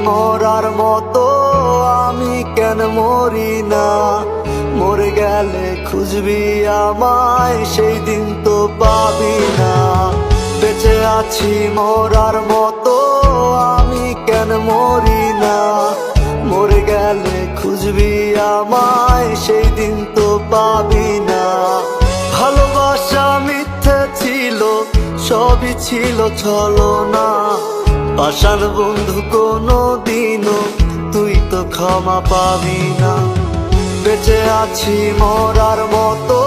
মরার মতো আমি কেন মরি না? মরে গেলে খুঁজবি আমায়, সেই দিন তো পাবি না। বেঁচে আছি মরার মতো আমি কেন মরি না? মরে গেলে খুঁজবি আমায়, সেই দিন তো পাবি না। ভালোবাসা মিথ্যে ছিল, সবই ছিল ছলনা। পাষাণ বন্ধু কোনো দিনও তুই তো ক্ষমা পাবি না। বেঁচে আছি মরার মতো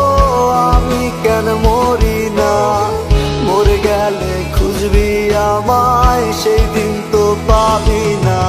আমি কেন মরি না? মরে গেলে খুঁজবি আমায়, সেই দিন তো পাবি না।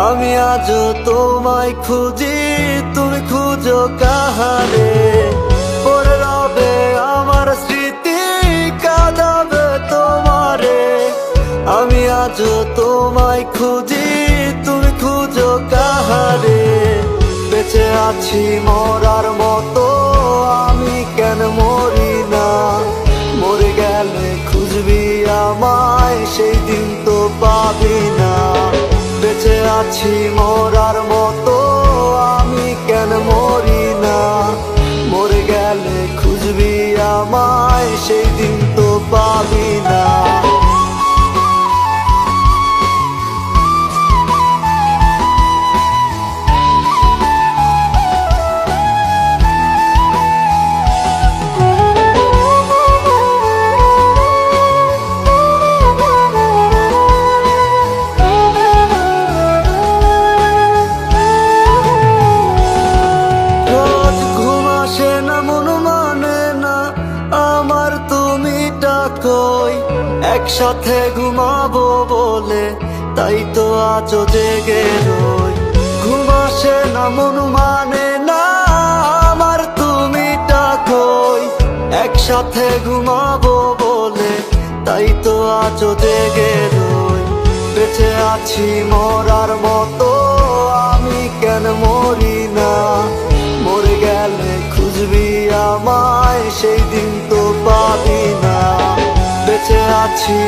আমি আজও তোমায় খুঁজি, তুমি খুঁজো কাহারে? পড়ে রবে আমার স্মৃতি, কাঁদাবে তোমারে। আমি আজও তোমায় খুঁজি, তুমি খুঁজো কাহারে? বেঁচে আছি মরার মতো আমি কেন মরি না? মরে গেলে খুঁজবি আমায়, সেই দিন তো পাবি না। বেঁচে আছি মরার মতো আমি কেন মরি না? মরে গেলে খুঁজবি আমায়, সেই দিন তো পাবি না। একসাথে ঘুমাবো বলে তাই তো আজও জেগে রই। ঘুম আসে না, মন মানে না আমার, তুমি ডাকোই। একসাথে ঘুমাবো বলে তাই তো আজও জেগে রই। বেঁচে আছি মরার মতো আমি কেন মরি না? মরে গেলে খুঁজবি আমায়, সেই দিন তো পাবি না। বেঁচে আছি